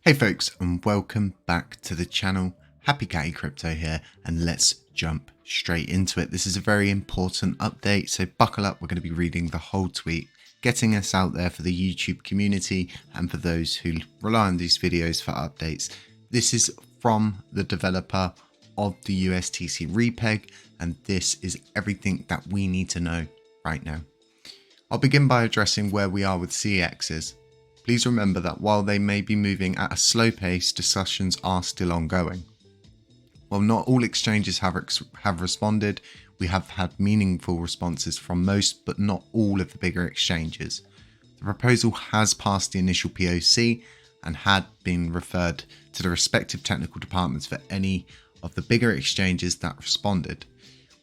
Hey folks, and welcome back to the channel. HappyCattyCrypto here, and let's jump straight into it. This is a very important update, so buckle up. We're going to be reading the whole tweet, getting us out there for the YouTube community and for those who rely on these videos for updates. This is from the developer of the USTC Repeg, and this is everything that we need to know right now. I'll begin by addressing where we are with CEXs. Please remember that while they may be moving at a slow pace, discussions are still ongoing. While not all exchanges have responded, we have had meaningful responses from most, but not all of the bigger exchanges. The proposal has passed the initial POC and had been referred to the respective technical departments for any of the bigger exchanges that responded.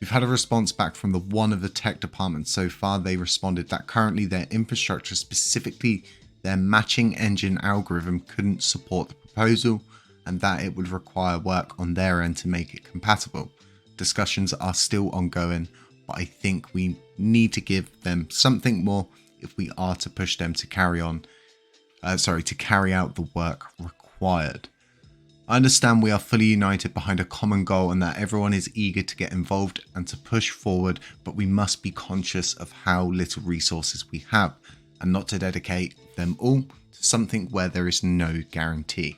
We've had a response back from one of the tech departments so far. They responded that currently their infrastructure, specifically their matching engine algorithm, couldn't support the proposal and that it would require work on their end to make it compatible. Discussions are still ongoing, but I think we need to give them something more if we are to push them to carry out the work required. I understand we are fully united behind a common goal and that everyone is eager to get involved and to push forward, but we must be conscious of how little resources we have and not to dedicate them all to something where there is no guarantee.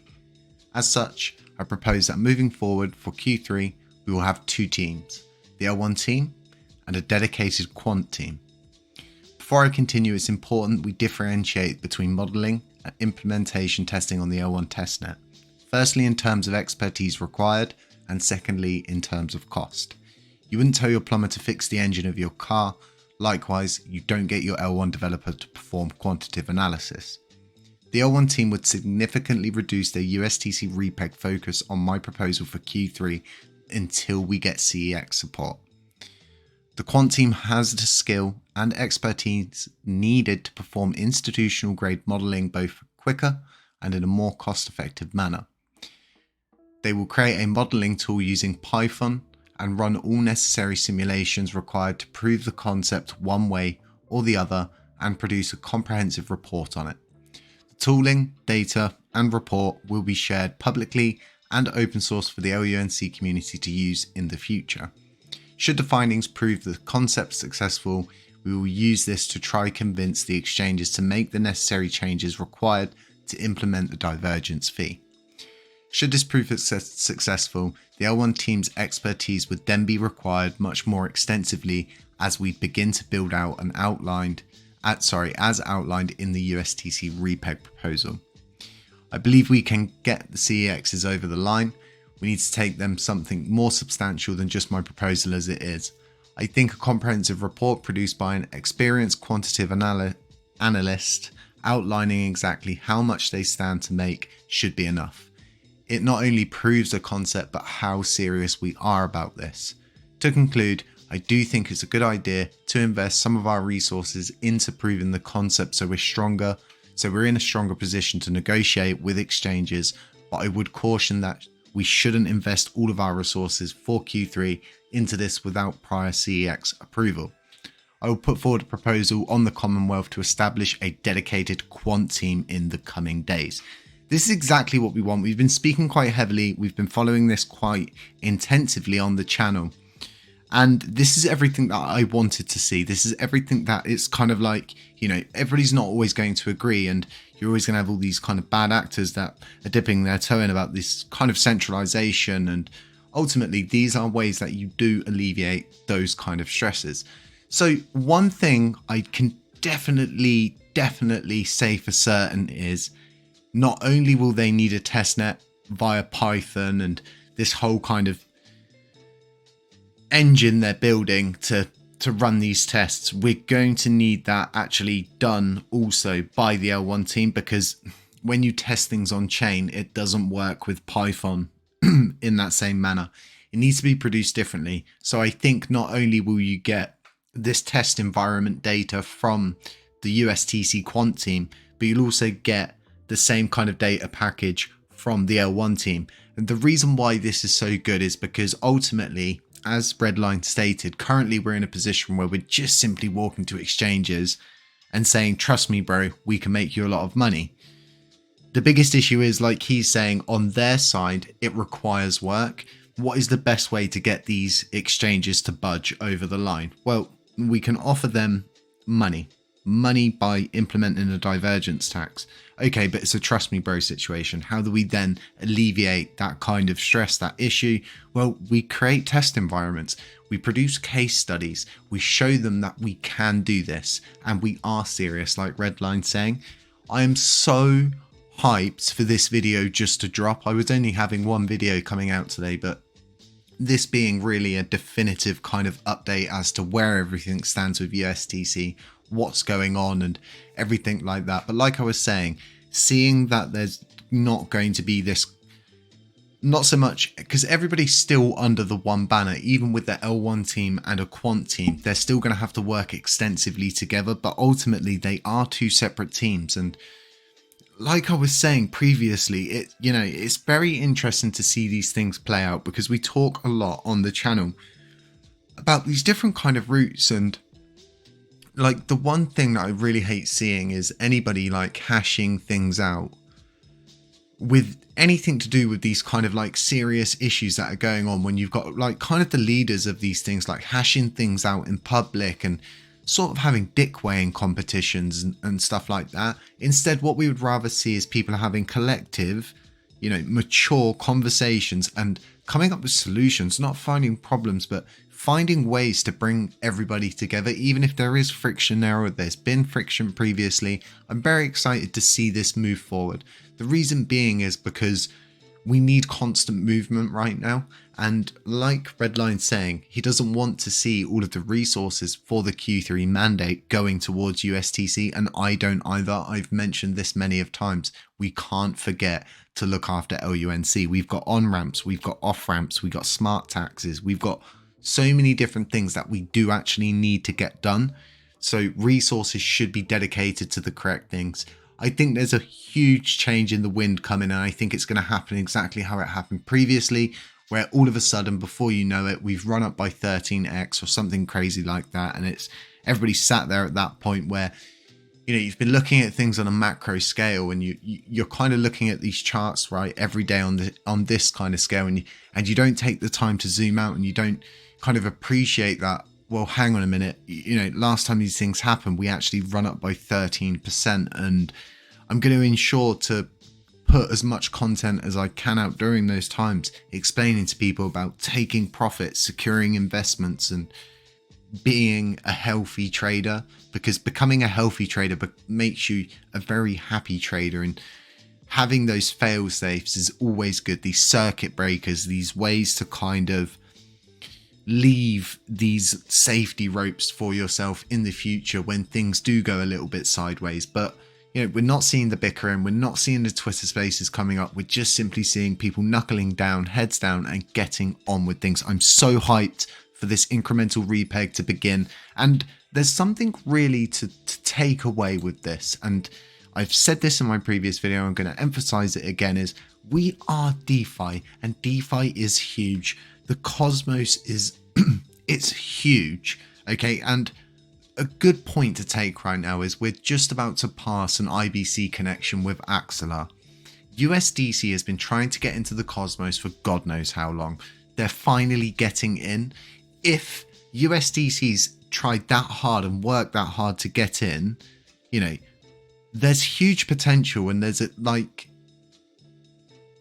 As such, I propose that moving forward for Q3, we will have two teams, the L1 team and a dedicated quant team. Before I continue, it's important we differentiate between modeling and implementation testing on the L1 testnet. Firstly, in terms of expertise required, and secondly, in terms of cost. You wouldn't tell your plumber to fix the engine of your car. Likewise, you don't get your L1 developer to perform quantitative analysis. The L1 team would significantly reduce their USTC Repeg focus on my proposal for Q3 until we get CEX support. The quant team has the skill and expertise needed to perform institutional grade modeling both quicker and in a more cost-effective manner. They will create a modeling tool using Python and run all necessary simulations required to prove the concept one way or the other and produce a comprehensive report on it. The tooling, data, and report will be shared publicly and open source for the LUNC community to use in the future. Should the findings prove the concept successful, we will use this to try convince the exchanges to make the necessary changes required to implement the divergence fee. Should this prove successful, the L1 team's expertise would then be required much more extensively as we begin to build out as outlined in the USTC Repeg proposal. I believe we can get the CEXs over the line. We need to take them something more substantial than just my proposal as it is. I think a comprehensive report produced by an experienced quantitative analyst outlining exactly how much they stand to make should be enough. It not only proves the concept, but how serious we are about this. To conclude, I do think it's a good idea to invest some of our resources into proving the concept so we're in a stronger position to negotiate with exchanges, but I would caution that we shouldn't invest all of our resources for Q3 into this without prior CEX approval. I will put forward a proposal on the Commonwealth to establish a dedicated quant team in the coming days. This is exactly what we want. We've been speaking quite heavily. We've been following this quite intensively on the channel. And this is everything that I wanted to see. This is everything that it's kind of like, everybody's not always going to agree. And you're always going to have all these kind of bad actors that are dipping their toe in about this kind of centralization. And ultimately, these are ways that you do alleviate those kind of stresses. So one thing I can definitely say for certain is not only will they need a testnet via Python and this whole kind of engine they're building to run these tests, we're going to need that actually done also by the L1 team, because when you test things on chain, it doesn't work with Python in that same manner. It needs to be produced differently. So I think not only will you get this test environment data from the USTC quant team, but you'll also get the same kind of data package from the L1 team. And the reason why this is so good is because ultimately, as Redline stated, currently we're in a position where we're just simply walking to exchanges and saying, trust me, bro, we can make you a lot of money. The biggest issue is, like he's saying, on their side, it requires work. What is the best way to get these exchanges to budge over the line? Well, we can offer them money by implementing a divergence tax. Okay, but it's a trust me bro situation. How do we then alleviate that kind of stress, that issue? Well, we create test environments. We produce case studies. We show them that we can do this and we are serious, like Redline's saying. I am so hyped for this video just to drop. I was only having one video coming out today, but this being really a definitive kind of update as to where everything stands with USTC, what's going on and everything like that. But like I was saying, seeing that there's not going to be this, not so much because everybody's still under the one banner, even with the L1 team and a quant team, they're still going to have to work extensively together, but ultimately they are two separate teams. And like I was saying previously, it's very interesting to see these things play out, because we talk a lot on the channel about these different kind of routes. And like the one thing that I really hate seeing is anybody like hashing things out with anything to do with these kind of like serious issues that are going on, when you've got like kind of the leaders of these things like hashing things out in public and sort of having dick weighing competitions and stuff like that. Instead, what we would rather see is people having collective, mature conversations and coming up with solutions, not finding problems, but finding ways to bring everybody together, even if there is friction there or there's been friction previously. I'm very excited to see this move forward. The reason being is because we need constant movement right now. And like Redline's saying, he doesn't want to see all of the resources for the Q3 mandate going towards USTC. And I don't either. I've mentioned this many of times. We can't forget to look after LUNC. We've got on-ramps, we've got off-ramps, we've got smart taxes, we've got so many different things that we do actually need to get done. So resources should be dedicated to the correct things. I think there's a huge change in the wind coming, and I think it's going to happen exactly how it happened previously, where all of a sudden, before you know it, we've run up by 13x or something crazy like that. And it's everybody sat there at that point where, you've been looking at things on a macro scale, and you're kind of looking at these charts, right, every day on this kind of scale, and you don't take the time to zoom out, and you don't kind of appreciate that. Well, hang on a minute, last time these things happened, we actually run up by 13%, and I'm going to ensure to put as much content as I can out during those times, explaining to people about taking profits, securing investments, and being a healthy trader, because becoming a healthy trader makes you a very happy trader, and having those fail safes is always good. These circuit breakers, these ways to kind of leave these safety ropes for yourself in the future when things do go a little bit sideways. But we're not seeing the bickering, we're not seeing the Twitter spaces coming up, we're just simply seeing people knuckling down, heads down, and getting on with things. I'm so hyped for this incremental repeg to begin, and there's something really to take away with this, and I've said this in my previous video, I'm going to emphasize it again, is we are DeFi, and DeFi is huge. The cosmos is it's huge, okay? And a good point to take right now is we're just about to pass an IBC connection with Axelar. USDC has been trying to get into the cosmos for God knows how long. They're finally getting in. If USDC's tried that hard and worked that hard to get in, there's huge potential, and there's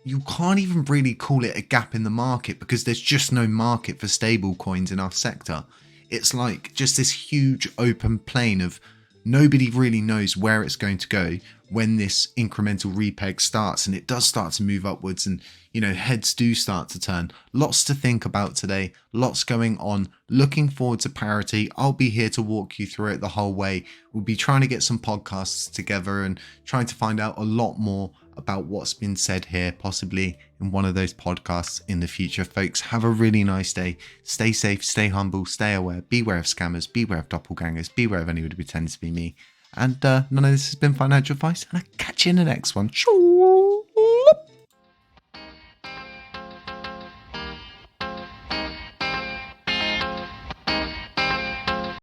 you can't even really call it a gap in the market, because there's just no market for stable coins in our sector. It's like just this huge open plain of nobody really knows where it's going to go when this incremental repeg starts, and it does start to move upwards, and heads do start to turn. Lots to think about today, lots going on. Looking forward to parity. I'll be here to walk you through it the whole way. We'll be trying to get some podcasts together and trying to find out a lot more about what's been said here, possibly in one of those podcasts in the future. Folks, have a really nice day. Stay safe, stay humble, stay aware, beware of scammers, beware of doppelgangers, beware of anyone who pretends to be me. And none of this has been financial advice, and I'll catch you in the next one. Ciao.